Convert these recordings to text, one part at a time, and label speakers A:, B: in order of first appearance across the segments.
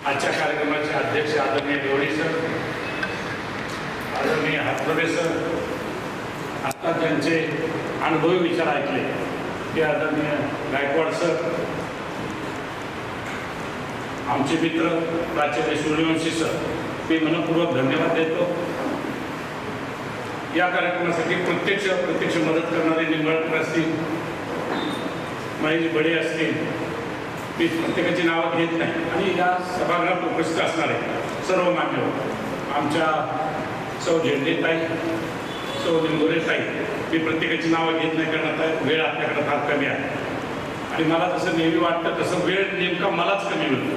A: आजच्या कार्यक्रमाचे अध्यक्ष आदरणीय गवळी सर, आदरणीय हातप्रभे सर, आता ज्यांचे अनुभवी विचार ऐकले ते आदरणीय गायकवाड सर, आमचे मित्र प्राचार्य सूर्यवंशी सर, मी मनपूर्वक धन्यवाद देतो. या कार्यक्रमासाठी प्रत्यक्ष मदत करणारे निंबाळकर असतील, महेश बडे असतील, मी प्रत्येकाची नावं घेत नाही आणि या सभागृहात उपस्थित असणारे सर्व मान्यवर, आमच्या सौ झेंडेताई, सौ निंगोरेताई, मी प्रत्येकाची नावं घेत नाही कारण आता वेळ आपल्याकडे फार कमी आहे आणि मला जसं नेहमी वाटतं तसं वेळ नेमका मलाच कमी मिळतो.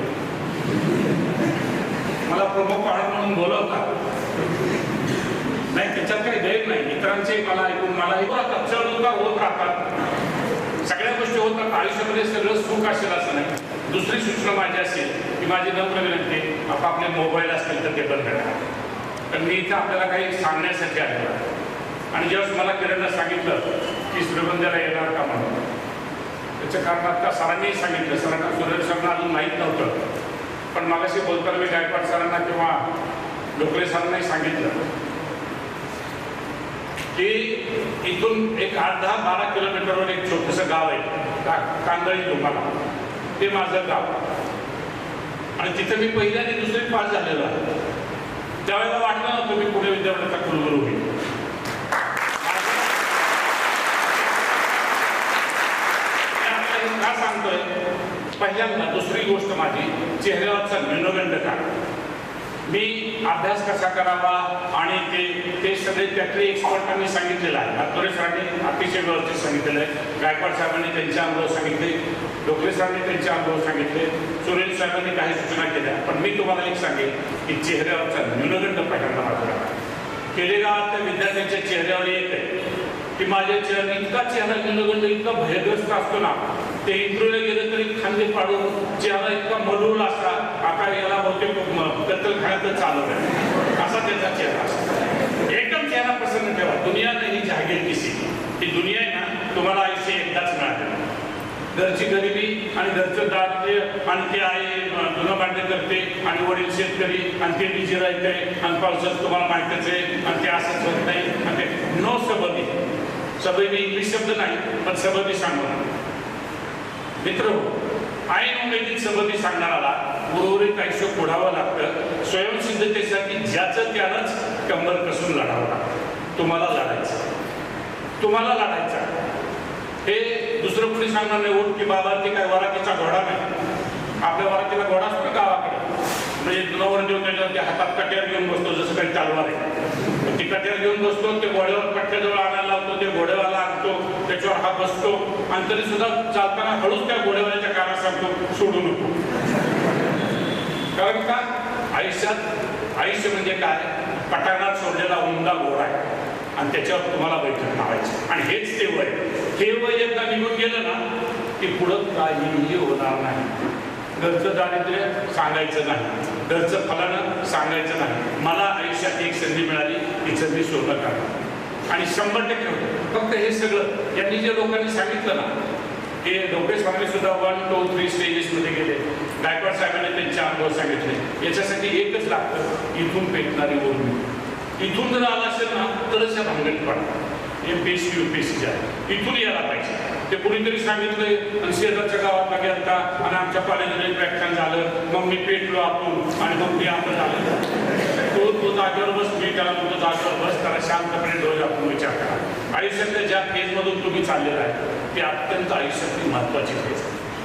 A: मला प्रमुख पाहुणा म्हणून बोलवतात नाही, त्याच्यात काही गैर नाही. इतरांचे मला ऐकून मलाही चढ होत राहतात, सगळ्या गोष्टी होतात. आयुष्यामध्ये सगळं सुख असेल असं नाही. दुसरी सूचना माझी असेल की माझी नम्र विनंती, आपापले मोबाईल असतील तर ते बंद करा. कारण मी इथं आपल्याला काही सांगण्यासाठी आलेलो आहे आणि ज्यावेळेस मला किरणनं सांगितलं की श्रीगोंद्याला येणार का म्हणून, त्याचं कारण आता सरांनीही सांगितलं, सरांना सुरेश सरांना अजून माहीत नव्हतं, पण मागाशी बोलताना मी गायकवाड सरांना किंवा डोकरे सरांनाही सांगितलं की इथून एक 8-10-12 किलोमीटरवर एक छोटंसं गाव आहे कांदळी डोंबाला, ते माझं गाव आणि तिथं मी पहिल्या आणि दुसरी पास झालेलो आहे. त्यावेळेला वाटलं नव्हतं मी पुणे विद्यापीठाचा कुलगुरू होईल. का सांगतोय? पहिल्यांदा दुसरी गोष्ट माझी चेहऱ्यावरचा न्यूनगंड का, मी अभ्यास कसा करावा आणि ते सगळे त्यातले एक्सपर्टांनी सांगितलेलं आहे. हातोरे सरांनी अतिशय व्यवस्थित सांगितलेलं आहे, गायकवाड साहेबांनी त्यांचे अनुभव सांगितले, डोकरे सरांनी त्यांचे अनुभव सांगितले, सुरेश साहेबांनी काही सूचना केल्या. पण मी तुम्हाला एक सांगेन की चेहऱ्यावरचा न्यूनगंड पहिल्यांदा माझा खेडेगावातल्या विद्यार्थ्यांच्या चेहऱ्यावर येत आहे की माझ्या चेहऱ्याने इतका चेहरा न्यूनगंड इतका भयग्रस्त असतो ना, ते इंटरव्ह्यूला गेलं तरी खांदे पाडून चेहरा इतका मलूल असा, आता याला बहुतेक कत्तलखान्यातच चालत आहे असा त्याचा चेहरा असतो. एकदम चेहरा प्रसन्न ठेवा. दुनिया नाही जागेल किसी, ही दुनिया आहे ना तुम्हाला आयुष्य एकदाच मिळालं. घरची गरिबी आणि घरचं दारिद्र्य आणि ते आई जुनं भांडे करते आणि वडील शेतकरी आणि ते बिजी राहते आणि पावसाचं तुम्हाला माहितीच आहे आणि ते असंच होत नाही आणि ते नो सबबी. सबबी इंग्लिश शब्द नाही पण सबबी सांगू मित्र. ऐन उमेदीत सबबी सांगणाराला उर्वरित आयुष्य फोडावं लागतं. स्वयंसिद्धतेसाठी ज्याचं त्यानंच कंबर कसून लढावं लागतं. तुम्हाला लढायचं हे दुसरं कोणी सांगणार नाही. ओट की बाबा ते काय वरातीचा घोडा नाही. आपल्या वरातीला घोडा असतो गावाकडे, म्हणजे नवर देऊन त्याच्या हातात कट्यार घेऊन बसतो, जसं काही चालवार आहे. ती कट्यार घेऊन बसतो, ते घोड्यावर कट्ट्याजवळ आणायला लावतो, ते घोडेवाला आणतो, त्याच्यावर हा बसतो आणि तरी सुद्धा चालताना हळूच त्या घोडेवाल्याच्या कानात सांगतो सोडू नको. कारण का आयुष्य म्हणजे काय, पटांगणात सोडलेला उमदा घोडा आहे आणि त्याच्यावर तुम्हाला बैठक लावायची आणि हेच ते वय. हे वय एकदा निघून गेलं ना की पुढं काहीही होणार नाही. घरचं दारिद्र्य सांगायचं नाही, घरचं फलानं सांगायचं नाही. मला आयुष्यात एक संधी मिळाली, ती संधी सोडणं करा आणि 100% होतं. फक्त हे सगळं यांनी जे लोकांनी सांगितलं ना, हे डोकरे साहेबांनी सुद्धा 1, 2, 3 स्टेजेसमध्ये गेले. गायकवाड साहेबांनी त्यांचे अनुभव सांगितले. याच्यासाठी एकच लागतं, इथून पेटणारी ओढणी. इथून जर आला असेल ना तरच या भांगडीत पडा. MPSC UPSC आहे, इथून यायला पाहिजे. ते कुणीतरी सांगितलंय आणि शेजारच्या गावात गेलता आणि आमच्या कॉलेजमध्ये व्याख्यान झालं, मग मी पेटलो आपण आणि मग मी आपण झालं. तो जागेवर बस, मी त्याला म्हणतो जागेवर बस, त्याला शांतपणे डोळे आपण विचार करा. आयुष्यातल्या ज्या फेजमधून तुम्ही चाललेला आहे ते अत्यंत आयुष्यातली महत्त्वाची फेज.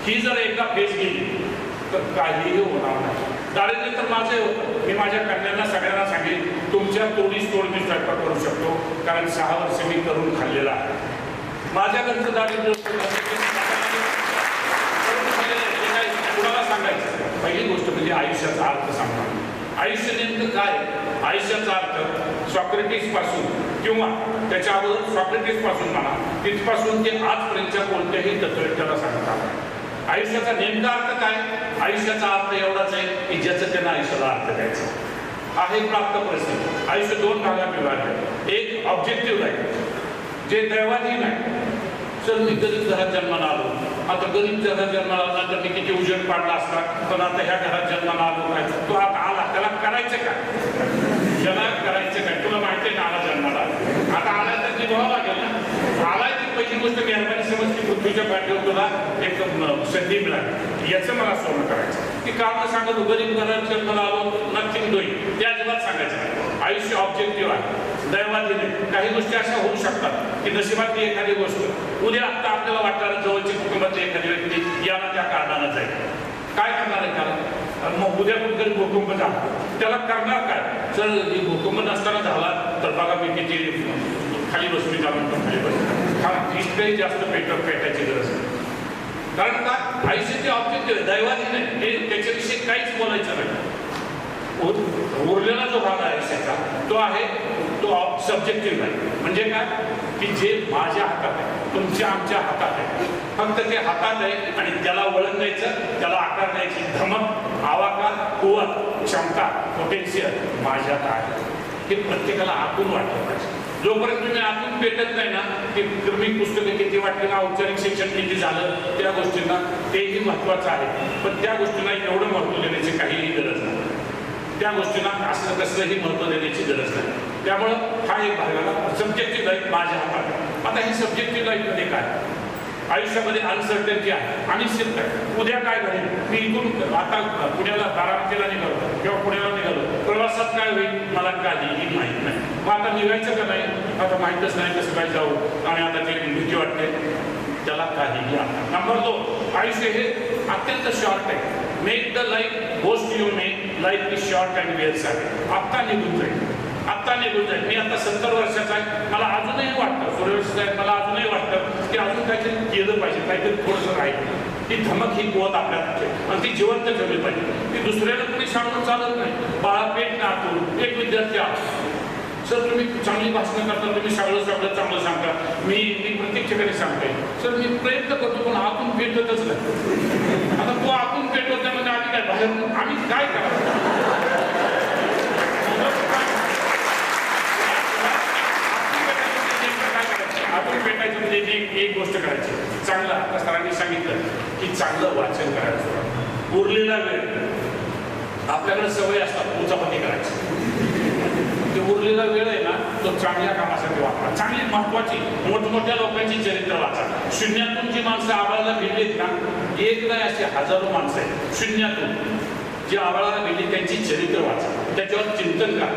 A: ही जर एकदा फेज गेली तर काहीही होणार नाही. दारिद्र्य तर माझं होतं. मी माझ्या कन्यांना सगळ्यांना सांगेन, तुमच्या तोडीस तोड मी स्वयंपाक करू शकतो, कारण 6 वर्ष मी करून खाल्लेला आहे. माझ्या घरचं दारिद्र्य कुणाला सांगायचं. पहिली गोष्ट म्हणजे आयुष्याचा अर्थ सांगणार. आयुष्य नेमकं काय? आयुष्याचा अर्थ सॉक्रेटिस पासून किंवा त्याच्या अगोदर सॉक्रेटिस पासून म्हणा तिथपासून ते आजपर्यंतच्या कोणत्याही तत्ववेत्याला सांगतात. आयुष्याचा नेमका अर्थ काय? आयुष्याचा अर्थ एवढाच आहे की ज्याचं त्यांना आयुष्याला अर्थ द्यायचा आहे. प्राप्त परिस्थिती. आयुष्य 2 भागात विभागले. एक ऑब्जेक्टिव्ह आहे जे दैवाधीन आहे. चल मी कधी घरात जन्माला आलो, आता गरीब घरात जन्माला आला तर मी किती उजेड पाडला असता, पण आता ह्या घरात जन्माला आलो काय, तो आता आला त्याला करायचं काय, त्याला करायचं काय, तुला माहिती आहे ना आला जन्माला, आता आला तर निभावावं लागेल ना, आलाय ती पहिली गोष्ट मेहरबानी समज की पृथ्वीच्या पाठीवर तुला एक संधी मिळाली, याचं मला सोनं करायचं. की कारण सांगतो गरीब घरात जन्माला आलो नथिंग डुईंग, ते अजिबात सांगायचं नाही. आयुष्य ऑब्जेक्टिव्ह आहे, दैवाधीन. काही गोष्टी अशा होऊ शकतात की नशिबातली एखादी गोष्ट उद्या आता आपल्याला वाटणार जवळची कुटुंबातली एखादी व्यक्ती याला त्या कारणानं जाईल, काय करणार आहे त्याला, मग उद्या कुठेतरी भूकंप झाला त्याला करणार काय, जर भूकंप नसताना झाला तर बघा मी किती खाली बसू, मी जाऊन खाली बसतो, हा इतकंही जास्त पेटायची गरज नाही. कारण का आयुष्याचे ऑब्जेक्टिव्ह दैवाधीन आहे, हे त्याच्याविषयी काहीच बोलायचं नाही. उरलेला जो भाग आहे आयुष्याचा तो आहे तो सब्जेक्टिव्ह आहे. म्हणजे काय की जे माझ्या हातात आहे, तुमच्या आमच्या हातात आहे, फक्त ते हातात आहे आणि त्याला वळण द्यायचं, त्याला आकार द्यायची धमक, आवाका, कुवत, क्षमता, पोटेन्शियल माझ्यात आहे. हे प्रत्येकाला आतून वाटलं पाहिजे. जोपर्यंत तुम्ही आतून पेटत नाही ना, की तुम्ही पुस्तकं किती वाटली ना, औपचारिक शिक्षण किती झालं, त्या गोष्टींना तेही महत्त्वाचं आहे, पण त्या गोष्टींना एवढं महत्त्व देण्याची काहीही गरज नाही. त्या गोष्टींना असं कसलंही महत्त्व देण्याची गरज नाही. त्यामुळं हा एक भागाला सब्जेक्टिव्ह लाईफ माझ्या हातात. आता ही सब्जेक्टिव्ह लाईफमध्ये काय, आयुष्यामध्ये अनसर्टन्टी आहे, अनिश्चित आहे. उद्या काय घडेल, मी इथून आता पुण्याला बारामतीला निघालो किंवा पुण्याला निघालो, प्रवासात काय होईल मला काहीही माहीत नाही. मग आता निघायचं का नाही, आता माहीतच नाही कसं काय जाऊ, आणि आता ते भीती वाटते, त्याला काहीही आता. नंबर 2, आयुष्य हे अत्यंत शॉर्ट आहे. Make the life most you make, life is short and wears आहे. आत्ता निघून जाईल, आत्ता निघून जाईल. मी आता 70 वर्षाचा आहे, मला अजूनही वाटतं, 16 वर्षाचा आहे, मला अजूनही वाटतं की अजून काहीतरी केलं पाहिजे, काहीतरी थोडंसं राहील. ती धमक ही कुवत आपल्यात आणि ती जिवंत ठेवली पाहिजे. ती दुसऱ्याला कोणी सांगून चालत नाही. बाळा पेट ना आतून एक विद्यार्थी आहे, सर तुम्ही चांगली भाषणं करता, तुम्ही सगळं चांगलं सांगता, मी प्रत्येक ठिकाणी सांगते, सर मी प्रयत्न करतो पण आतून पेटतच नाही. आता तो आतून पेटवत नाही म्हणजे आम्ही काय बाहेर, आम्ही काय करायचं, आतून पेटायचं म्हणजे एक गोष्ट करायची, चांगलं आता सरांनी सांगितलं की चांगलं वाचन करायचं. उरलेला वेळ आपल्याकडे सवय असतात उचापती करायची, उरलेला वेळ आहे ना तो चांगल्या कामासाठी वापरा. चांगली महत्वाची मोठमोठ्या लोकांची चरित्र वाचा. शून्यातून जी माणसं आबाळाला भिडलीत ना, एक नाही असे हजारो माणसं आहेत शून्यातून जी आबाळाला भिडली, त्यांची चरित्र वाचा, त्याच्यावर चिंतन करा.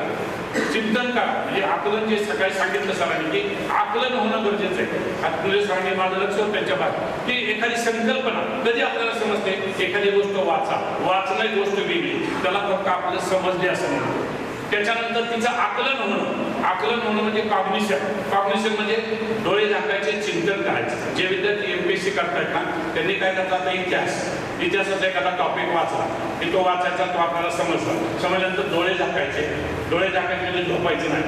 A: चिंतन करा म्हणजे आकलन, जे सकाळी सांगितलं सरांनी की आकलन होणं गरजेचं आहे. आत्मले सरांनी माझं लक्ष त्यांच्या बाहेर की एखादी संकल्पना कधी आपल्याला समजते, एखादी गोष्ट वाचणं एक गोष्ट वेगळी, त्याला फक्त आपल्याला समजले असं म्हणतो. त्याच्यानंतर तिचं आकलन होणं म्हणजे कॉग्निशन म्हणजे डोळे झाकायचे, चिंतन करायचं. जे विद्यार्थी MPSC करतायत ना, त्यांनी काय करतात, इतिहासाचा एखादा टॉपिक वाचला की तो वाचायचा, तो आपल्याला समजल्यानंतर डोळे झाकायचे म्हणजे झोपायचे नाही,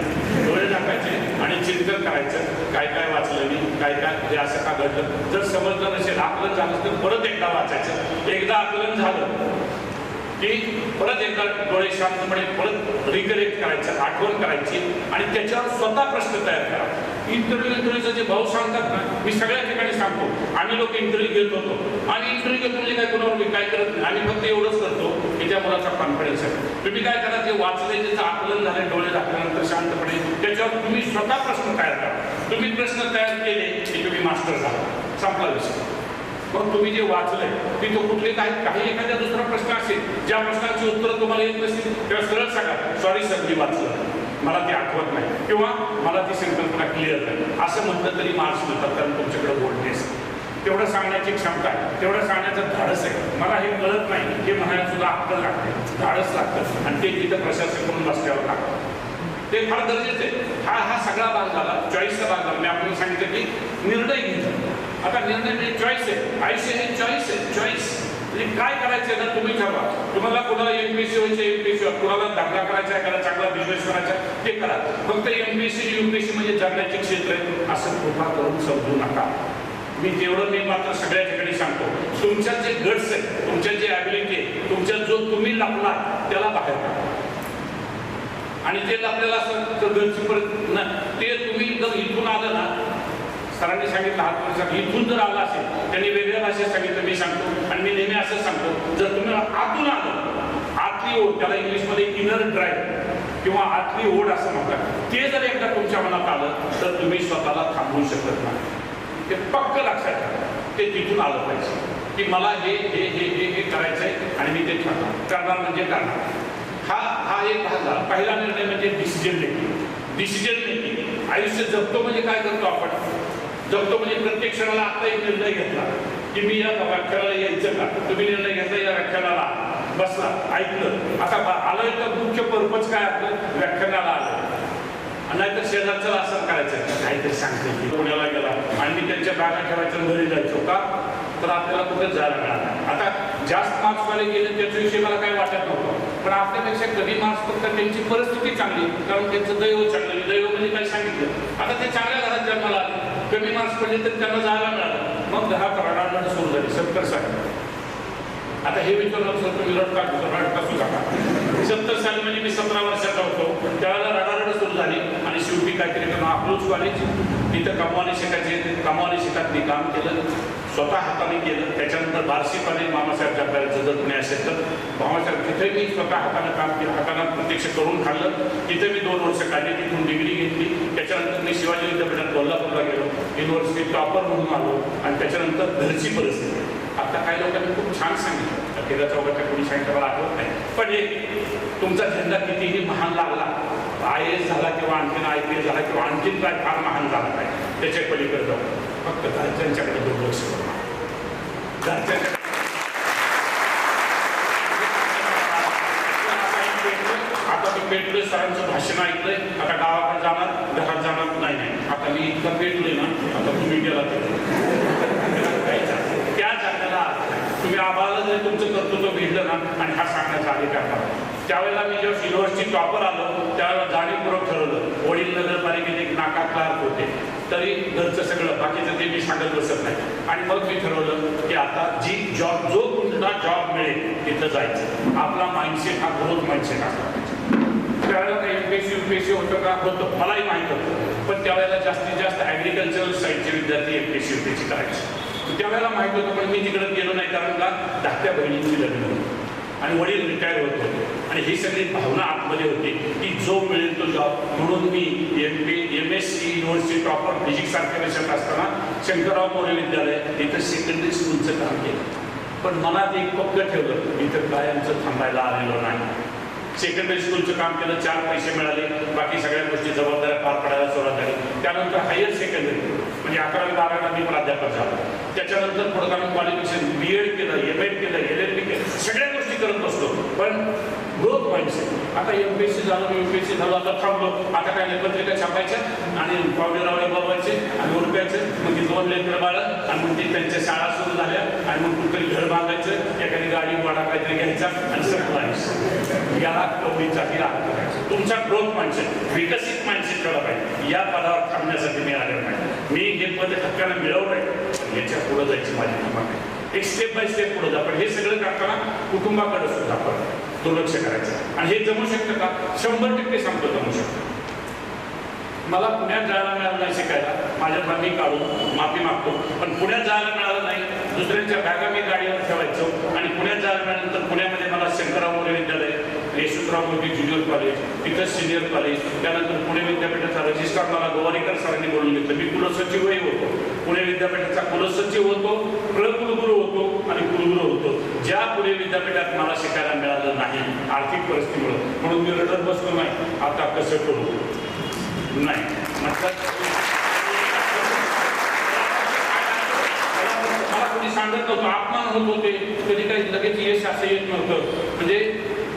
A: डोळे झाकायचे आणि चिंतन करायचं, काय काय वाचलं मी, काय हे असं का घडलं. जर समजलं नसेल, आकलन झालं तर परत एकदा वाचायचं. एकदा आकलन झालं की परत एकदा डोळे शांतपणे परत रिकलेक्ट करायचं, आठवण करायची आणि त्याच्यावर स्वतः प्रश्न तयार करा. इंटरव्ह्यूचे जे भाऊ सांगतात ना, मी सगळ्या ठिकाणी सांगतो, आम्ही लोक इंटरव्ह्यू घेत होतो आणि इंटरव्ह्यू घेतो म्हणजे काय कोणावर मी काय करत नाही, आम्ही फक्त एवढंच करतो की त्या मुलाचा कॉन्फिडन्स आहे. तुम्ही काय करा, जे वाचले त्याचं आकलन झाले, डोळे झाकल्यानंतर शांतपणे त्याच्यावर तुम्ही स्वतः प्रश्न तयार करा. तुम्ही प्रश्न तयार केले की तुम्ही मास्टर झाला, संपला विषय. मग तुम्ही जे वाचलंय की तो कुठले काही एखाद्या दुसरा प्रश्न असेल, ज्या प्रश्नाची उत्तरं तुम्हाला येत नसतील, तेव्हा सरळ सांगा, सॉरी सर मी वाचलं, मला ते आठवत नाही किंवा मला ती संकल्पना क्लिअर नाही, असं म्हटलं तरी मार्क्स मिळतात. कारण तुमच्याकडे बोलणेस तेवढं सांगण्याची क्षमता आहे, तेवढं सांगण्याचं धाडस आहे. मला हे कळत नाही हे म्हणायला सुद्धा अक्कल लागते, धाडस लागतं आणि ते तिथं प्रशासन करून बसल्यावर लागतं. ते फार गरजेचं आहे. हा सगळा भाग झाला, चॉईसचा भाग झाला. मी आपल्याला सांगितलं की निर्णय घ्यायचा. आता निर्णय म्हणजे चॉईस आहे. आयुष्य हे चॉईस आहे. चॉईस म्हणजे काय करायचं ना तुम्ही ठरवा. तुम्हाला कोणाला MPSC व्हायचं MPSC, कोणाला धंदा करायचा, एखादा चांगला बिझनेस करायचा ते करा. फक्त MPSC UPSC म्हणजे जगण्याचे क्षेत्र आहे असं कृपा करून समजू नका. मी मात्र सगळ्या ठिकाणी सांगतो, तुमच्यात जे गट्स आहे, तुमच्यात जे ॲबिलिटी आहे, तुमच्यात जो तुम्ही लपला त्याला बाहेर काढा. आणि ते आपल्याला असं गरजची परत ना, ते तुम्ही जर इथून आलं ना, सरांनी सांगितलं हात इथून जर आला असेल त्यांनी वेगळ्या भाषेत सांगितलं, मी सांगतो आणि मी नेहमी असं सांगतो, जर तुम्ही आतून आलं, आतली ओढ, त्याला इंग्लिशमध्ये इनर ड्राईव्ह किंवा आतली ओढ असं म्हणतात, ते जर एकदा तुमच्या मनात आलं तर तुम्ही स्वतःला थांबवू शकत नाही. ते पक्क लक्षात ठेवा, ते तिथून आलं पाहिजे की मला हे हे हे हे हे करायचं आहे आणि मी ते करणार म्हणजे करणार. हा एक भाग झाला. पहिला निर्णय म्हणजे डिसिजन मेकिंग. डिसिजन मेकिंग, आयुष्य जगतो म्हणजे काय करतो आपण? जगतो म्हणजे प्रत्येक क्षणाला आता एक निर्णय घेतला की मी या व्याख्यानाला यायचं का, तुम्ही निर्णय घेतला, या व्याख्यानाला बसला, ऐकलं, आता आलोय तर मुख्य पर्पज काय आपलं? व्याख्यानाला आलं. नाहीतर शेजारचं असं करायचं, काहीतरी सांगते की पुण्याला गेला आणि मी त्यांच्या बॅगा ठेवायचं घरी जायचो का, तर आपल्याला कुठेच जायला मिळालं. आता जास्त मार्क्सवाले गेले त्याच्याविषयी मला काही वाटत नव्हतं, पण आपल्यापेक्षा कमी मार्क्स फक्त त्यांची परिस्थिती चांगली, कारण त्यांचं दैव चांगलं. दैव म्हणजे काय सांगितलं, आता ते चांगल्या घरात जन्माला आले, कमी मार्क्स पडले तरी त्यांना जायला मिळालं. मग घरात रडारड सुरू झाली. 70 साली, आता हे विचारलं सर तुम्ही रडकासू नका. 70 साली म्हणजे मी 17 वर्षाचा होतो, त्यावेळेला रडारड सुरू झाली आणि शेवटी काहीतरी करणं. अप्रोच कॉलेज तिथं कमवानी शिकायचे, कमवानी शिकत मी काम केलं, स्वतः हाताने केलं. त्याच्यानंतर बार्शी कॉलेज मामासाहेब जगदाळेचं जर पुणे असेल तर मामासाहेब, तिथे मी स्वतः हाताने काम केलं, हाताने प्रत्यक्ष करून खाल्लं. तिथे मी 2 वर्ष काढली, तिथून डिग्री घेतली. त्याच्यानंतर मी शिवाजी विद्यापीठात कोल्हापूरला गेलो, युनिव्हर्सिटी टॉपर म्हणून आलो. आणि त्याच्यानंतर घरची परिस्थिती, आता काही लोकांनी खूप छान सांगितलं, केला चौघाच्या कोणी सांगितलं मला आठवत नाही, पण एक तुमचा झेंडा कितीही महान लागला, IAS झाला किंवा आणखीन IPS झाला किंवा आणखीन काय फार महान झाला काय, त्याच्या पलीकडे जाऊ, फक्त घरच्यांच्याकडे दुर्लक्ष करू. घरच्यांच्या आता मी पेटलोय, सरांचं भाषण ऐकलंय, आता गावाकडे जाणार, घरात जाणार नाही. आता मी इतकं पेटलोय ना, आता तुम्ही गेला त्या जागेला तुम्ही आम्हाला जर तुमचं कर्तृत्व भेटलं ना आणि हा सांगण्याचा अधिकार करा. त्यावेळेला मी जेव्हा युनिव्हर्सिटी टॉपर आलो त्यावेळेला जाणीवपूर्वक ठरवलं, वडील नगरपालिकेत एक नाका क्लार्क होते, तरी घरचं सगळं बाकीचं ते मी सांगत बसत नाही. आणि मग मी ठरवलं की आता जो तुमचा जॉब मिळेल तिथं जायचं. आपला माइंडसेट हा ग्रोथ माइंडसेट असला. त्यावेळेला काही UPSC होतं का? होतं, मलाही माहीत होतं, पण त्यावेळेला जास्तीत जास्त ॲग्रिकल्चरल साईडचे विद्यार्थी UPSC करायचे. त्यावेळेला माहित होतं, पण मी तिकडे गेलो नाही, कारण का धाकट्या बहिणींची लग्न होती आणि वडील रिटायर होत होते आणि ही सगळी भावना आतमध्ये होती की जो मिळेल तो जॉब. म्हणून मी MSc युनिव्हर्सिटी टॉपर फिजिक्स सारख्या विषयात असताना शंकरराव मोरे विद्यालय इथं सेकंडरी स्कूलचं काम केलं. पण मनात एक पक्क ठेवलं, इथं कायमचं थांबायला आलेलो नाही. सेकंडरी स्कूलचं काम केलं, 4 पैसे मिळाले, बाकी सगळ्या गोष्टी जबाबदाऱ्या पार पडायला सुरुवात झाली. त्यानंतर हायर सेकंडरी म्हणजे 11वी 12वीला मी प्राध्यापक झालो. त्याच्यानंतर पुढे आम्ही क्वालिफिकेशन B.Ed केलं, M.Ed केलं, LLB केलं, सगळ्या गोष्टी करत बसतो. पण ग्रोथ माइंडसेट, आता MPSC झालं, UPSC झालं, आता थांबलो. आता काय पत्रिका छापायच्या आणि पावडेरावळे बोलवायचे आणि ओळखायचं, मग ती 2 लेकरं बाळं आणि मग ती त्यांच्या शाळा सुरू झाल्या आणि मग कुठेतरी घर बांधायचं, एखादी गाडी वाडा काहीतरी घ्यायचा आणि सगळं याला कवडीसाठी करायचं. तुमचा ग्रोथ माइंडसेट, विकसित माइंडसेट ठेवला पाहिजे. या पदावर थांबण्यासाठी मी आलेलो नाही. मी हे पद हक्कानं मिळवलंय, याच्या पुढे जायची माझी भूमिका आहे. एक स्टेप बाय स्टेप पुढे जा. पण हे सगळं करताना कुटुंबाकडे सुद्धा आपण दुर्लक्ष करायचं. आणि हे जमू शकतं का? 100% सांगतो जमू शकतं. मला पुण्यात जायला मिळालं नाही शिकायला, माझ्या मी काढून माफी मागतो, पण पुण्यात जायला मिळालं नाही. दुसऱ्यांच्या बॅगा मी गाडीवर ठेवायचो आणि पुण्यात जायला मिळाल्यानंतर पुण्यामध्ये मला शंकरराव मोरे विद्यालय, यशवंतराव मोदी ज्युनियर कॉलेज, तिथं सिनियर कॉलेज, त्यानंतर पुणे विद्यापीठाचा रजिस्ट्रार मला गोवारीकर सरांनी बोलून घेतलं. मी कुलसचिवही होतो, पुणे विद्यापीठाचा कुलसचिव होतो, कुलगुरू होतो आणि कुलगुरू होतो. ज्या पुणे विद्यापीठात मला शिकायला मिळालं नाही आर्थिक परिस्थितीमुळे, म्हणून मी रडत बसलो नाही, आता कसं करू नाही. मला कोणी सांगत नव्हतं, अपमान होत होते, कधी काही लगेच यश असं येत नव्हतं. म्हणजे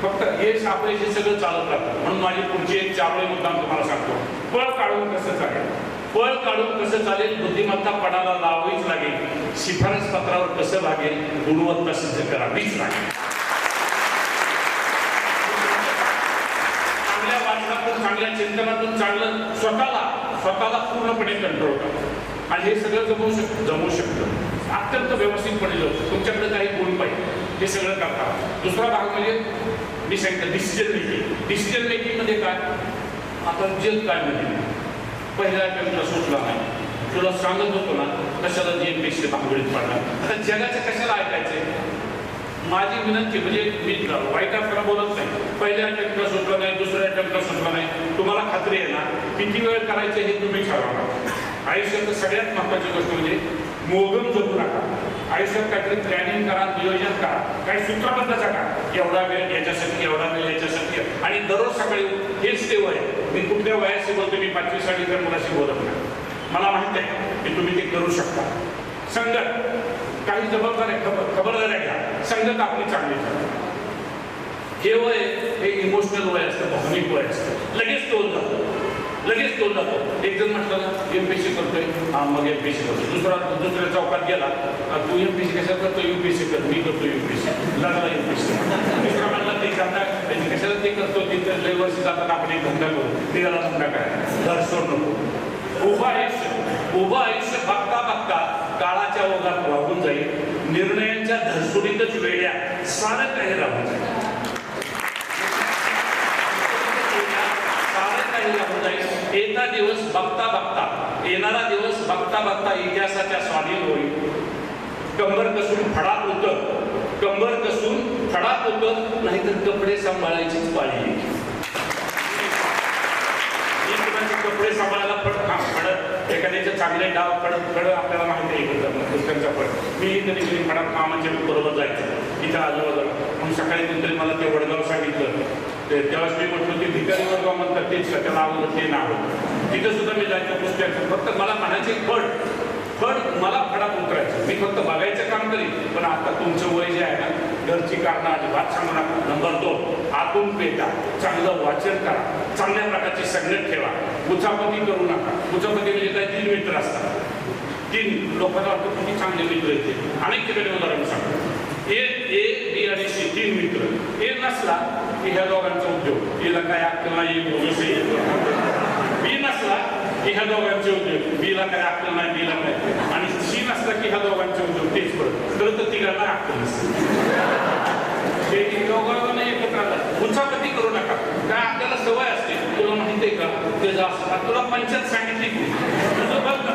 A: फक्त यश अपयश सगळं चालत राहतं. म्हणून माझी पुढची एक 4 मुद्दाम तुम्हाला सांगतो. पळ काढून कसं चालेल, पळ काढून कसं चालेल, बुद्धिमत्ता पणाला लावावीच लागेल, शिफारस पत्रावर कसं लागेल, गुणवत्ता सिद्ध करावीच लागेल. चांगल्या वाचनातून, चांगल्या चिंतनातून चांगलं स्वतःला पूर्णपणे कंट्रोल करा. आणि हे सगळं जमू शकतं अत्यंत व्यवस्थितपणे जाऊ. तुमच्याकडे काही गुण पाहिजे, हे सगळं करता. दुसरा भाग म्हणजे मी सांगितलं डिसिजन मेकिंग. डिसिजन मेकिंग मध्ये काय, आता जग काय म्हणजे पहिला तुमचा सुचला नाही, तुला सांगत होतो ना कशाला जीएमपीसी भांगडीत पडणार. आता जगाचं कशाला ऐकायचंय. माझी विनंती म्हणजे मी वाईट अर्थ बोलत नाही. पहिल्या अटेम्प्टला सुटलं नाही, दुसऱ्या अटेम्प्टला सुटलं नाही. तुम्हाला खात्री आहे ना किती वेळ करायचं हे तुम्ही ठरवा. आयुष्यात सगळ्यात महत्त्वाची गोष्ट म्हणजे मोगम जपू नका. आयुष्यात काहीतरी प्लॅनिंग करा, नियोजन करा, काही सूत्रबद्ध करा. एवढा वेळ याच्यासाठी, एवढा वेळ याच्यासाठी. आणि दररोज सकाळी हेच ते वय. मी कुठल्या वयाशी बोलतो, मी 5वी 6वी मुलाशी बोलत नाही. मला माहित आहे की तुम्ही ते करू शकता. संगत काही खबरदाऱ्या घ्या. संगत आपली चांगली करा. हे वय हे इमोशनल वय असतं, भावनिक वय असतं. लगेच तोल जातो. एक जण म्हटलं ना एमपीएससी करतोय, हा मग एमपीएससी करतो. दुसऱ्या चौकात गेला, तू एमपीएससी कशाला करतो, यूपीएससी कर. मी करतो यूपीएससी. लागला यूपीएससी. दुसरा म्हणला ते करता कशाला ते करतो, तिथे लय वर्ष जातात आपण एक धंदा करू. निघाला धंदा काय घर सोड नको. उभं आयुष्य बघता बघता काळाच्या ओघात वाहून जाईल. निर्णयांच्या धरसुडीतच वेड्या सारं काही राहून जाईल. येता दिवस येणारा दिवस बघता बघता इतिहासाच्या स्वाधीन होईल. कंबर कसून फडात होतं नाहीतर कपडे सांभाळायचीच पाळी येईल. कपडे सांभाळायला फडत एखाद्याचे चांगले डाव फड आपल्याला माहिती आहे पुस्तकांचा फड. मी कधी फडात मामाच्या बरोबर जायचं इथं आजूबाजूला. म्हणून सकाळी नंतर मला ते वडगाव सांगितलं. त्यावेळेस मी म्हटलं की भिकारी वडगाव म्हणतात तेच का, त्याला आवडत ते नाव. तिथं सुद्धा मी जायचं पुस्तकाचं. फक्त मला म्हणायचे फड मला फडात उतरायचं. मी फक्त बघायचं काम करीन. पण आता तुमचं वय जे आहे ना, घरची कारणं अजिबात सांगू नका. नंबर 2 आतून पेटा. चांगलं वाचन करा, चांगल्या प्रकारची संगत ठेवा. मुचापती करू नका. मुचापती म्हणजे काय, 3 मित्र असतात. 3 लोकांना वाटतं किती चांगले मित्र येते. अनेक ठिकाणी उदाहरण सांगतो. ए बी आणि सी 3 मित्र. ए नसला की ह्या दोघांचा उद्योग, हिला काय अक्कल नाही, बी नसला की ह्या दोघांचे उद्योग, बीला काय अक्कल नाही, बीला काय. आणि सी नसला की ह्या दोघांचे उद्योग तेच परत. खरं तर तिघांना अक्कल नसते. हे दोघांना एकत्र आलं. मुचापती करू नका. काय आपल्याला सवय असते. तुला माहिती आहे का ते असं तुला पंचायत सांगितली की तुझं बघ ना.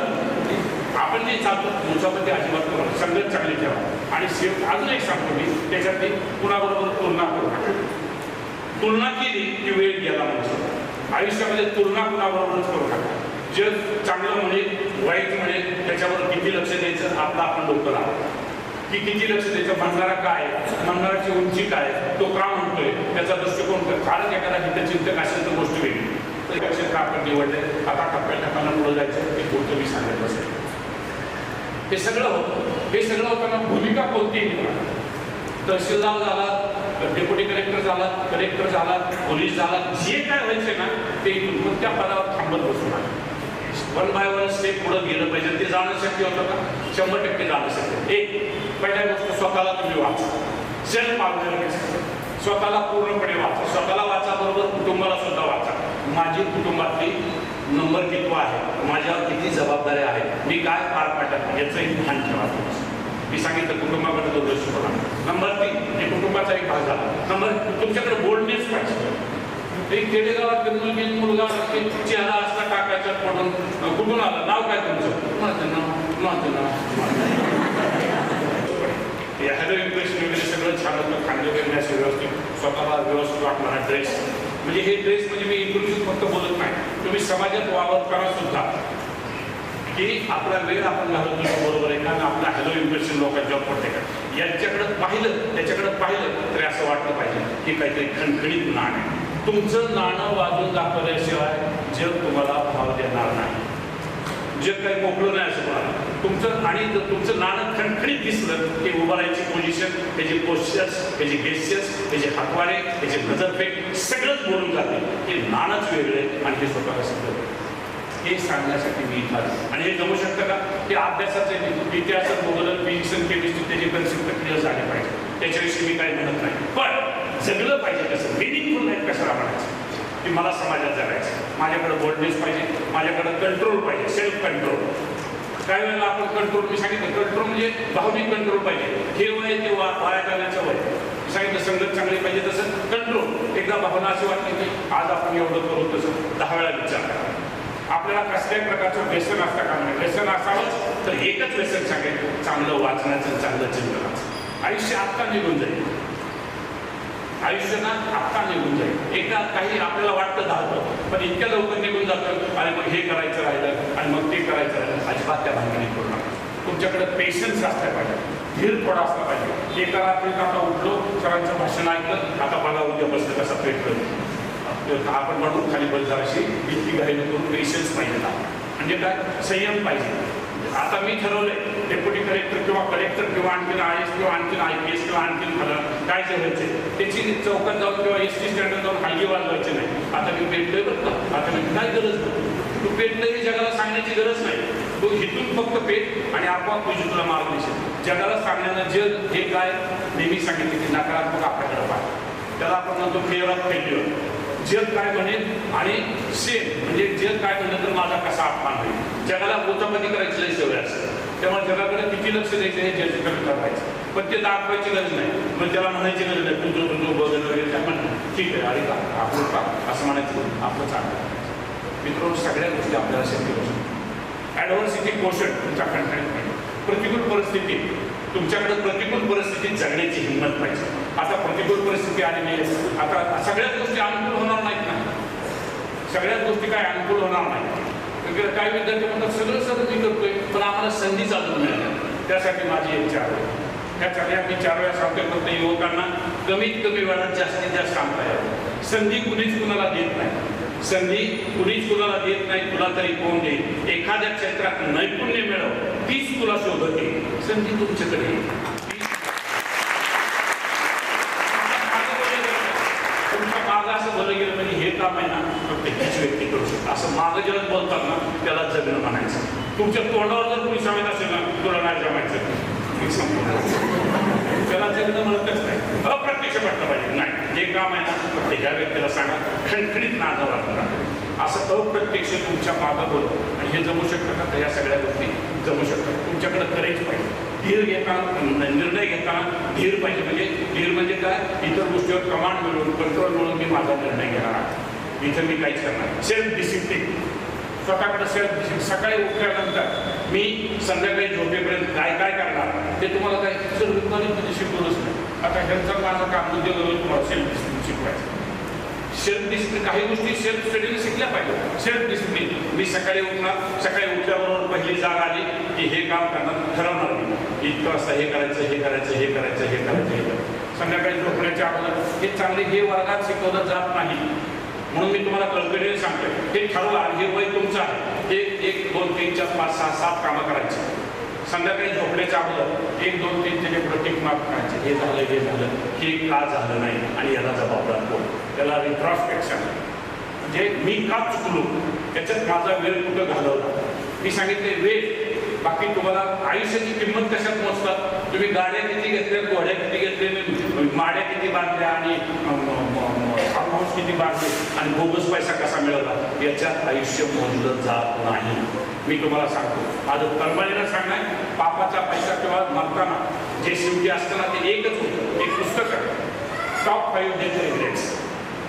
A: आपण जे चालतो मुचापती अजिबात करू. संगत चांगली ठेवा. आणि अजून एक सांगतो मी, त्याच्यातली कुणाबरोबर तुलना करू नका. तुलना केली की वेळ गेला म्हणजे. आयुष्यामध्ये तुलना कुणाबरोबरच करू नका. जग चांगलं म्हणे वाईट म्हणे त्याच्यावर किती लक्ष द्यायचं आपलं आपण डोकं लावा. की किती लक्ष द्यायचं, म्हणणारा काय, म्हणणाराची उंची काय, तो का म्हणतोय, त्याचा दृष्टिकोन काय. कारण एखादा हितचिंतक असेल तर गोष्ट वेगळी. तर क्षेत्र आपण निवडले. आता टप्प्याटप्प्यानं पुढे जायचं ते पुढचं मी सांगत असेल. हे सगळं होताना भूमिका कोणती निवडा. तहसीलदार झाला, डेप्युटी कलेक्टर झाला, कलेक्टर झाला, पोलीस झाला, जे काय व्हायचे ना ते इथून त्या पदावर थांबत बसू नका. 1 बाय 1 स्टेप पुढे गेलं पाहिजे. ते जाणं शक्य होतं का? 100% जाणं शक्य. पहिल्या गोष्ट स्वतःला तुम्ही वाचा. Self awareness. स्वतःला पूर्णपणे वाचा. स्वतःला वाचा बरोबर कुटुंबाला सुद्धा वाचा. माझी कुटुंबातली नंबर किती आहे, माझ्यावर किती जबाबदाऱ्या आहेत, मी काय पार पाडत याचंही ध्यान ठेवा. मी सांगितलं कुटुंबाकडे दुर्लक्ष करा. नंबर 3 हे कुटुंबाचा एक भाग झाला. नंबर तुमच्याकडे बोलणेच पाहिजे. एक खेडेगावात मुलगा चेहरा असला टाकायचा पडून कुठून आला, नाव काय तुमचं, माझं नाव. हॅलो इम्प्रेशन वगैरे सगळं छान होतं. खांदे वगैरे व्यवस्थित, स्वतःला व्यवस्थित वाटणारा ड्रेस. म्हणजे हे ड्रेस म्हणजे मी इंक्लुसिव्ह फक्त बोलत नाही, तुम्ही समाजात वावरताना सुद्धा की आपला वेळ आपण घालवतो बरोबर आहे का, आपला हॅलो इम्प्रेशन लोकांच्यावर पडते का. त्याच्याकडे पाहिलं तरी असं वाटलं पाहिजे की काहीतरी खणखणीत नाण आहे. तुमचं नाणं वाजून दाखवल्याशिवाय जग तुम्हाला भाव देणार नाही. जग काही मोकळं नाही असं म्हणाला तुमचं. आणि जर तुमचं नाणं खणखणीत दिसलं की उभं राहायची पोझिशन, त्याचे पोस्चर्स, त्याचे गेस्चर्स, त्याचे हातवारे, त्याचे नजरफेक सगळंच बोलून जाते की नाणंच वेगळे आणि हे स्वतःला सगळं. हे सांगण्यासाठी मी इथं आलो. आणि हे जमू शकतं का की अभ्यासाचे इतिहासात भूगोल, फिजिक्स आणि केमिस्ट्री त्याचे कन्सेप्ट क्लिअर झाले पाहिजे. त्याच्याविषयी मी काही म्हणत नाही. पण जगलं पाहिजे कसं, मिनिंगफुल लाईफ कशाला म्हणायचं की मला समाजात जगायचं. माझ्याकडे बोल्डनेस पाहिजे, माझ्याकडे कंट्रोल पाहिजे, सेल्फ कंट्रोल. काही वेळेला आपण कंट्रोल, मी सांगितलं कंट्रोल म्हणजे भावनिक कंट्रोल पाहिजे. हे वय ते वाया घालण्याचं वय. सांगितलं संगत चांगली पाहिजे तसं कंट्रोल. एकदा भावना अशी वाटली की आज आपण एवढं करू तसं 10 वेळा विचार करा. आपल्याला कसल्याही प्रकारचं व्यसन असता का नाही, व्यसन असावंच तर एकच व्यसन सांगेल, चांगलं वाचण्याचं, चांगलं चिंतनाचं. आयुष्य आत्ता निघून जाईल, आयुष्य ना आत्ता निघून जाईल. एकदा काही आपल्याला वाटतं धावतं, पण इतक्या लवकर निघून जातं आणि मग हे करायचं राहिलं आणि मग ते करायचं राहिलं. अजिबात त्या भांडणी करू नका. तुमच्याकडे पेशन्स असला पाहिजे, धीर थोडा असला पाहिजे. एका रात्रीत आता उठलो, सरांचं भाषण ऐकलं, आता बघा उद्या बसलं कसं पेटलं, आपण म्हणून खाली बस जराशी इतकी घाई करून पेशन्स पाहिजे ना, म्हणजे काय संयम पाहिजे. आता मी ठरवलंय डेप्युटी कलेक्टर किंवा कलेक्टर किंवा आणखीन IAS किंवा आणखीन IPS किंवा आणखीन काय करायचे त्याची चौकात जाऊन किंवा SD स्टँडवर जाऊन हलगी वाजवायची नाही. आता मी पेटलोय बघतो, आता मी काय गरज नाही, तू पेटलं हे जगाला सांगण्याची गरज नाही. तू इथून फक्त पेट आणि आपोआप तुझी तुला मार्ग दिसेल. जगाला सांगण्यानं जग हे काय नेहमी सांगितले की नकारात्मक आपल्याकडे पाहिजे, त्याला आपण म्हणतो फेअर ऑफ फेल्युअर. जग काय म्हणेल आणि सेम म्हणजे जग काय म्हणलं तर माझा कसा अपमान होईल. जगाला गोतापती करायची लई सवय असते, त्यामुळे जगाकडे किती लक्ष द्यायचं हे जग कमी करायचं, पण ते दाखवायची गरज नाही. मग त्याला म्हणायची गरज नाही तुझं बघणं वगैरे काय म्हणणं ठीक आहे, अरे का आपलं का असं म्हणायचं, आपलं चांगलं. मित्रांनो, सगळ्या गोष्टी आपल्याला शक्य होऊ शकतात. ॲडव्हर्सिटी क्वोशंट तुमच्या कंटेंट, प्रतिकूल परिस्थिती, तुमच्याकडे प्रतिकूल परिस्थितीत जगण्याची हिंमत पाहिजे. आता प्रतिकूल परिस्थिती आली नाही, आता सगळ्याच गोष्टी अनुकूल होणार नाहीत ना, सगळ्याच गोष्टी काय अनुकूल होणार नाही. काही विद्यार्थी म्हणतात सगळं मी करतोय पण आम्हाला संधीच अजून मिळाल्या. त्यासाठी माझी एक 4 वेळा, त्या सगळ्या मी 4 वेळा सांगतोय फक्त युवकांना कमीत कमी वेळात जास्तीत जास्त सांगता यावं. संधी कुणीच कुणाला देत नाही, संधी कुणीच कुणाला देत नाही, तुला तरी कोण देईल. एखाद्या क्षेत्रात नैपुण्य मिळव, तीच तुला शोधत येईल, संधी तुमच्याकडे येईल. तुमच्या मागं असं बोललं गेलं म्हणजे हे काम आहे ना फक्त हीच व्यक्ती करू शकतो, असं मागं जेव्हा बोलतात ना त्याला जगणं म्हणायचं. तुमच्या तोंडावर जर कोणी सांगत असेल ना तुला नाही जमायचं, त्याला जगणं म्हणतच नाही, अप्रत्यक्ष म्हटलं पाहिजे. नाही, जे काम आहे ना फक्त ह्या व्यक्तीला सांगा, खणखणीत नादावर करा, असं अप्रत्यक्ष तुमच्या मागं बोलतो. आणि हे जमू शकतं का? या सगळ्या गोष्टी जमू शकतात. तुमच्याकडे करेज पाहिजे, धीर घेताना, निर्णय घेताना धीर पाहिजे. म्हणजे धीर म्हणजे काय, इतर गोष्टीवर कमांड मिळून, कंट्रोल मिळून मी माझा निर्णय घेणार आहे, इथं मी काहीच करणार. सेल्फ डिसिप्लिन, स्वतःकडे सेल्फ डिसिप्लिन. सकाळी उठल्यानंतर मी संध्याकाळी झोपेपर्यंत काय काय करणार ते तुम्हाला काय सर्वकाही शिकवलंच नाही. आता ह्यांचं माझं काम उद्योग तुम्हाला सेल्फ डिसिप्लिन शिकवायचं. सेल्फ डिसिप्लिन, काही गोष्टी सेल्फ स्टडीने शिकल्या पाहिजे. सेल्फ डिसिप्लिन, मी सकाळी उठणार, सकाळी उठल्याबरोबर पहिली जाग आली की हे काम करणार, ठरवणार मी इतकं वाजता हे करायचं, हे करायचं, हे करायचं, हे करायचं, हे करायचं. संध्याकाळी झोपण्याच्या अगोदर हे चांगले, हे वर्गात शिकवलं जात नाही म्हणून मी तुम्हाला कल्पनेने सांगतोय, हे ठरवलं आणि हे वय तुमचं आहे. 1, 2, 3, 4, 5, 6, 7 कामं करायची. संध्याकाळी झोपण्याच्या अगोदर 1, 2, 3 त्याचे प्रत्येक मार्क करायचे, हे झालं, हे झालं, हे का झालं नाही आणि याला जबाबदार कोण, त्याला रिट्रॉस्पेक्शन. म्हणजे मी का चुकलो, त्याच्यात माझा वेळ कुठं घालवला. मी सांगितले वेळ, बाकी तुम्हाला आयुष्याची किंमत कशात मोजतात. तुम्ही गाड्या किती घेतल्या, घोड्या किती घेतले, माड्या किती बांधल्या आणि फार्म हाऊस किती बांधले आणि बोगस पैसा कसा मिळवला, याच्यात आयुष्य मोजलं जात नाही. मी तुम्हाला सांगतो, माझं तळमळीनं सांगणार, पापाचा पैसा किंवा मरताना जे शेवटी असताना ते एकच होतं. एक पुस्तक आहे, टॉप 5 डेंजर रिग्रेट्स.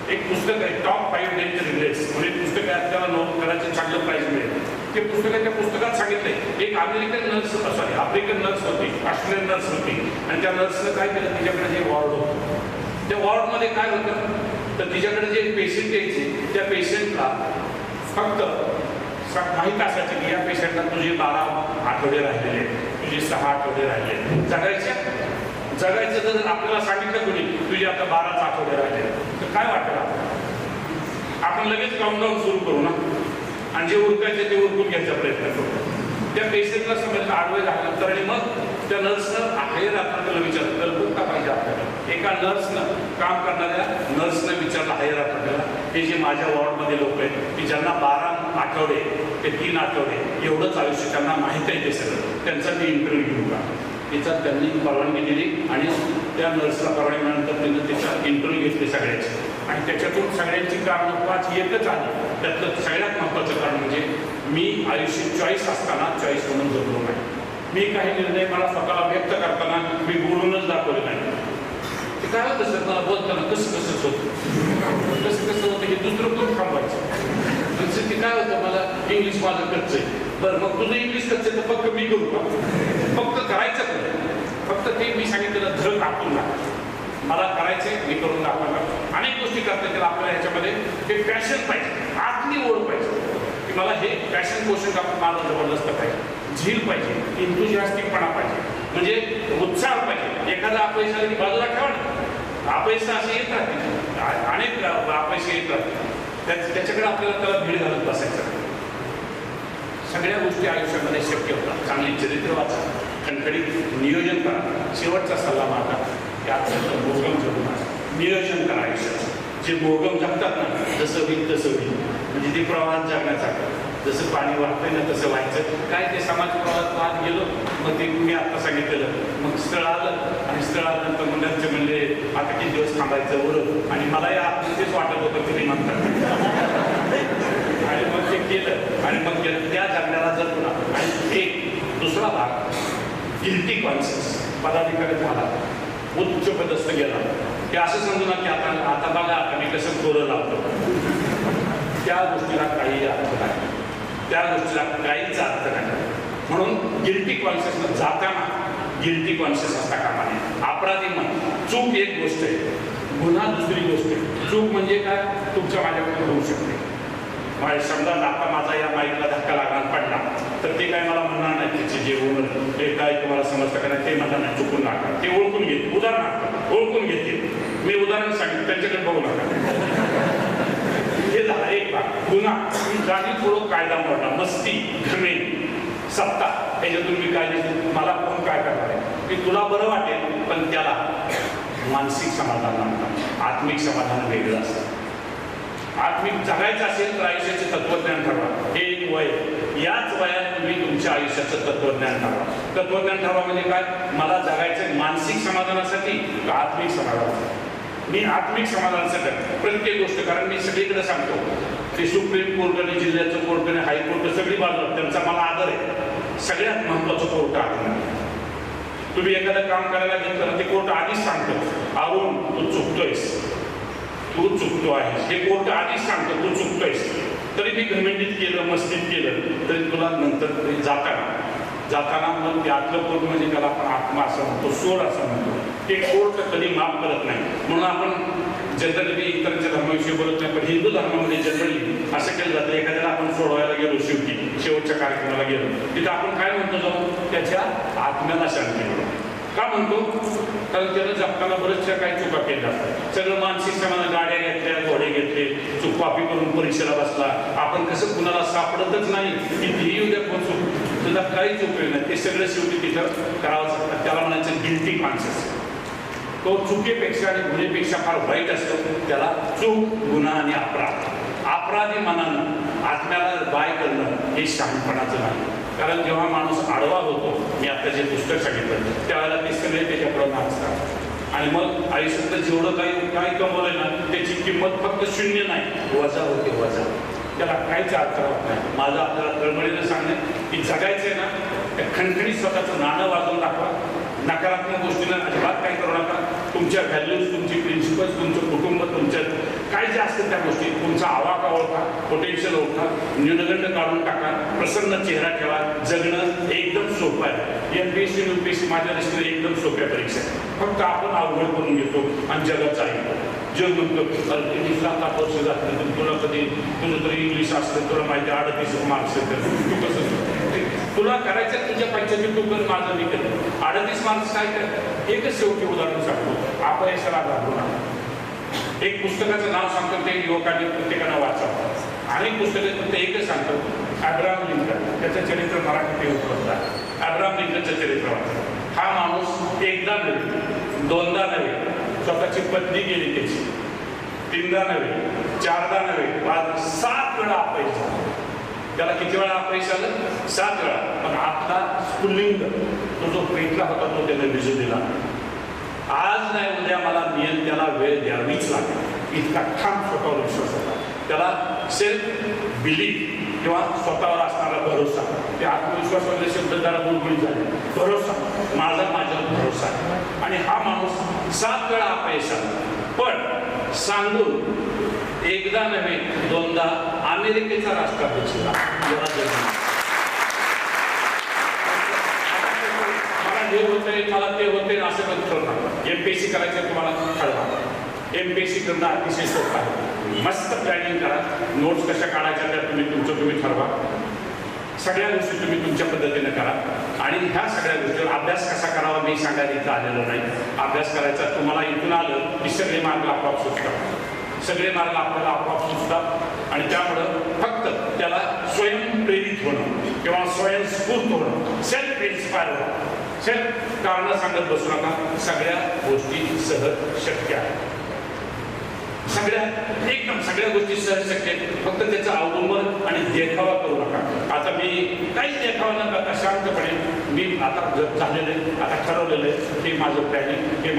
A: एक पुस्तक आहे, टॉप 5 डेंजर रिग्रेट्स. म्हणजे पुस्तक आहे, त्याला नोट करायचं चांगलं प्राईज मिळेल. ते पुस्तकाच्या पुस्तकात सांगितलंय, एक आफ्रिकन नर्स होती, ऑस्ट्रेलियन नर्स होती आणि त्या नर्सनं काय केलं, तिच्याकडे जे वॉर्ड होतं, त्या वॉर्डमध्ये काय होतं तर तिच्याकडे जे पेशंट यायचे त्या पेशंटला फक्त माहीत असायचं की या पेशंटला तुझे 12 आठवडे राहिलेले, तुझे 6 आठवडे राहिले जगायचं. जर आपल्याला सांगितलं कोणी तुझे आता 12च आठवडे राहिले तर काय वाटतं, आपण लगेच काउंटडाऊन सुरू करू ना आणि जे उरकायचे ते उरकून घ्यायचा प्रयत्न करू. त्या पेशंटला समजलं आडवे झाल्यानंतर आणि मग त्या नर्सनं आहे रात्र विचारलं, कल्पक का पाहिजे आपल्याला. एका नर्सनं, काम करणाऱ्या नर्सनं विचारलं आहे रात्रला, हे जे माझ्या वॉर्डमध्ये लोक आहेत की ज्यांना 12 आठवडे ते 3 आठवडे एवढंच आयुष्य त्यांना माहीत आहे, ते सगळं त्यांचा ते इंटरव्ह्यू घेऊ का. त्याच्यात त्यांनी परवानगी दिली आणि त्या नर्सला परवानगी मिळाल्यानंतर त्यांनी त्याचा इंटरव्ह्यू घेतले सगळ्याचे आणि त्याच्यातून सगळ्यांची कारणं 5 एकच आली. त्यातलं सगळ्यात महत्त्वाचं कारण म्हणजे मी आयुष्य चॉईस असताना चॉईस म्हणून जगलो नाही. मी काही निर्णय मला स्वतःला व्यक्त करताना मी बोलूनच दाखवले नाही. ते काय होतं सर, मला बोलताना कसं होतं, कसं होतं हे दुसरं कोण थांबवायचं. परिस्थिती काय होतं, मला इंग्लिश माझं कच्चं आहे. बरं, मग तुझं इंग्लिश कच्चं आहे तर फक्त मी करू का? फक्त करायचं काय? फक्त ते मी सांगितलेलं धड टाकून टाका. मला करायचंय, मी करून दाखवणार. अनेक गोष्टी करता येतील आपल्याला ह्याच्यामध्ये. हे पॅशन पाहिजे, आतली ओढ पाहिजे की मला हे पॅशन क्वेश्चन आपण माझं जबरदस्त पाहिजे, झील पाहिजे, इंथुजियास्टिकपणा पाहिजे, म्हणजे उत्साह पाहिजे. एखादा अपयश आला की बाजूला ठेवा ना, अपयश असे येत राहतील, अनेक अपयश येत राहतील, त्याच्याकडे आपल्याला त्याला भीड घालत बसायचं. सगळ्या गोष्टी आयुष्यामध्ये शक्य होतात. चांगली चरित्र वाचा, खणखणीत नियोजन करा. शेवटचा सल्ला माझा की अत्यंत मोगम जगू नका. नियोजन करा आयुष्याचं. जे मोगम जगतात ना, जसं होईल तसं होईल, म्हणजे ते प्रवाहात जगण्यासारखं. जसं पाणी वाहतंय ना तसं व्हायचं. काय ते समाज प्रवाहात वाहत गेलो, मग ते मी आता सांगितलेलं. मग स्थळ आलं आणि स्थळ आल्यानंतर मुलांचे म्हणले आता किती दिवस थांबायचं बरोबर. आणि मलाही आतमध्येच वाटत होतं तरी म्हणतात. आणि मग ते केलं आणि मग त्या जगण्याला जर पुन्हा. आणि एक दुसरा भाग गिल्टी कॉन्शियस. पदाधिकारी झाला, उच्च पदस्थ गेला, ते असं समजू ना की आता बघा आता मी कसं थोडं लावतो. त्या गोष्टीला काही अर्थ नाही, त्या गोष्टीला काहीच अर्थ नाही. म्हणून गिल्टी कॉन्शियस जाताना गिल्टी कॉन्शियस असता कामा नये. अपराधी मन. चूक एक गोष्ट आहे, गुन्हा दुसरी गोष्ट आहे. चूक म्हणजे काय, तुमच्या माझ्याकडून होऊ शकते. समजा आता माझा या माईकला धक्का लागणार पडला तर ते काय मला म्हणणार नाही त्याचे जे ते काय तुम्हाला समजतं का नाही ते म्हणणार नाही, चुकून लागणार. ते ओळखून घेते, उदाहरणार्थ ओळखून घेते. मी उदाहरण सांगितलं, त्यांच्याकडे बघू नका. हे झाला एक भाग. गुन्हा जाणीवपूर्वक कायदा मोडला, मस्ती, घमेल, सत्ता, ह्याच्यातून मी काय दिसतो, मला कोण काय करणार आहे की तुला बरं वाटेल, पण त्याला मानसिक समाधान म्हणतात. आत्मिक समाधान वेगळं असतं. आत्मिक जगायचं असेल तर आयुष्याचे तत्वज्ञान ठरवा. हे एक वय, याच वयात तुम्ही तुमच्या आयुष्याचं तत्वज्ञान ठरवा. तत्वज्ञान ठरवा म्हणजे काय, मला जगायचं मानसिक समाधानासाठी का आत्मिक समाधानासाठी. मी आत्मिक समाधानासाठी प्रत्येक गोष्ट, कारण मी सगळीकडे सांगतो ते सुप्रीम कोर्टाने, जिल्ह्याचं कोर्टाने, हायकोर्ट सगळी बाजू, त्यांचा मला आदर आहे. सगळ्यात महत्वाचं कोर्ट आहे. तुम्ही एखादं काम करायला घेतलं ना, ते कोर्ट आधीच सांगतो, अरुण तू चुकतोयस, तू चुकतो आहेस. हे कोर्ट आधीच सांगतो तू चुकतोयस. तरी मी घमेंडीत केलं, मस्तीत केलं तरी तुला नंतर जाताना मग त्यातलं कोर्ट म्हणजे त्याला आपण आत्मा असं म्हणतो, सोड असं म्हणतो. ते कोर्ट कधी माफ करत नाही. म्हणून आपण जनरली मी इतरांच्या धर्माविषयी बोलत नाही, पण हिंदू धर्मामध्ये जनरली असं केलं जातं, एखाद्याला आपण सोडवायला गेलो शेवटच्या कार्यक्रमाला गेलो, तिथं आपण काय म्हणतो, जाऊन त्याच्या आत्म्याला शांती मिळतो. का म्हणतो, कारण त्यानं जगताना बरेचशा काही चुका केल्या असतात. सगळं मानसिक समाधान, गाड्या घेतल्या, घोडे घेतले, चूक कॉपी करून परीक्षेला बसला. आपण कसं कुणाला सापडतच नाही की ती उद्या कोण चूक, तुला काहीच उपयोग नाही. ते सगळं शेवटी तिथं करावं लागतं. त्याला म्हणायचं गिल्टी कॉन्शियस. तो चुकीपेक्षा आणि गुन्हेपेक्षा फार वाईट असतो. त्याला चूक, गुन्हा आणि अपराध. अपराधी मनानं आत्म्याला बाय करणं हे शहाणपणाचं नाही. कारण जेव्हा माणूस आडवा होतो, मी आता जे पुस्तक सांगितलं त्यावेळेला ते सगळे त्याच्याकडे नाचतात आणि मग आयुष्यातलं जेवढं काही कमवलंय ना त्याची किंमत फक्त शून्य नाही, वजा होते, वजा. त्याला काहीच अर्थ होत नाही. माझं आपल्याला तळमळीनं सांगणं की जगायचंय ना, त्या खणखणीत स्वतःचं नाणं वाजवून दाखवा. नकारात्मक गोष्टीला अजिबात काही करू नका. तुमच्या व्हॅल्यूज, तुमची प्रिन्सिपल्स, तुमचं कुटुंब, तुमच्या काय जे असतं त्या गोष्टी, तुमचा आवाका ओळखा, पोटेन्शियल ओळखा, न्यूनगंड काढून टाका, प्रसन्न चेहरा ठेवा. जगणं एकदम सोपं आहे. MPSC UPSC माझ्या दृष्टीने एकदम सोप्या परीक्षा आहे. फक्त आपण अवघड करून घेतो आणि जगाचं ऐकतो. जग म्हणतो इंग्लिशला 7 वर्ष जातं, तुला कधी तुझं तरी इंग्लिश असतं, तुला माहिती 38 मार्क्स येतात, तू कसं तुला करायचं तुझ्या पैशाची तू कर, माझं मी कर. 38 मार्क्स काय कर. एकच शेवटी उदाहरण सांगतो, अपयशाला घाबरू नका. एक पुस्तकाचं नाव सांगतो, ते युवकांनी प्रत्येकानं वाचावं. अनेक पुस्तकं फक्त एकच सांगतो, अब्राहम लिंकन. त्याचं चरित्र मराठीत उपलब्ध आहे. अब्राहम लिंकनचं चरित्र वाचा. हा माणूस एकदा नव्हे, दोनदा नव्हे, स्वतःची पत्नी गेली त्याची, 3दा नव्हे, 4दा नव्हे, 7 वेळा अपयश झाला. त्याला किती वेळा अपयश आलं? 7 वेळा. पण आपला स्फुल्लिंग तो जो पेटला होता तो त्याने विजू दिला. आज नाही उद्या मला मिळेल, त्याला वेळ द्यावीच लागेल. इतका ठाम स्वतःवर विश्वास होता. त्याला सेल्फ बिलीफ किंवा स्वतःवर असणारा भरोसा, ते आत्मविश्वासाचे शब्द त्याला बुलबुली झाले. भरोसा, माझ्यावर भरोसा. आणि हा माणूस 7 वेळा अपयश आला, पण सांगून एकदा नव्हे, दोनदा, अमेरिकेचा राष्ट्राध्यक्ष झाला. मला हे होतंय, मला ते होतंय असं कधी ठरवू नका. MPSC करायचं तुम्हाला ठरवा. MPSC करणं अतिशय सोपं आहे. मस्त प्लॅनिंग करा. नोट्स कशा काढायच्या त्या तुम्ही ठरवा. सगळ्या गोष्टी तुम्ही तुमच्या पद्धतीने करा. आणि ह्या सगळ्या गोष्टीवर अभ्यास कसा करावा मी सांगायला इथं आलेलो नाही. अभ्यास करायचा तुम्हाला इथून आलं की सगळे मार्ग आपोआप सुचतात. सगळे मार्ग आपल्याला आपोआप सुचतात. आणि त्यामुळं फक्त त्याला स्वयंप्रेरित होणं किंवा स्वयंस्फूर्त होणं, सेल्फ इन्स्पायर होणं. सेल्फ कारणं सांगत बसू नका. सगळ्या गोष्टी सहज शक्य आहेत. एकदम सगळ्या गोष्टी सहज शक्य आहेत. फक्त त्याचा अवलंबन आणि देखावा करू नका. आता मी काहीच देखावा न करता शांतपणे मी आता झालेलं आहे, आता ठरवलेलं आहे, हे माझं प्लॅनिंग, हे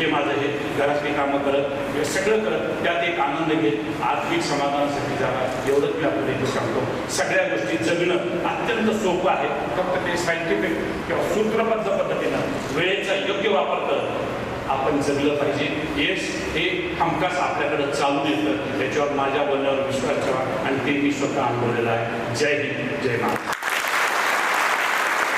A: माझं हे घरातली कामं करत, हे सगळं करत त्यात एक आनंद घेत आत्मिक समाधानासाठी जागा. एवढंच मी आपल्याला इथे सांगतो. सगळ्या गोष्टी जगणं अत्यंत सोपं आहे. फक्त ते सायंटिफिक किंवा सूत्रबद्ध पद्धतीनं वेळेचा योग्य वापर करत आपण जगलं पाहिजे. यश हे हमखास आपल्याकडे चालून येतं. त्याच्यावर माझ्या बोलण्यावर विश्वास ठेवा आणि ते मी स्वतः अनुभवलेलं आहे. जय हिंद, जय महाराष्ट्र.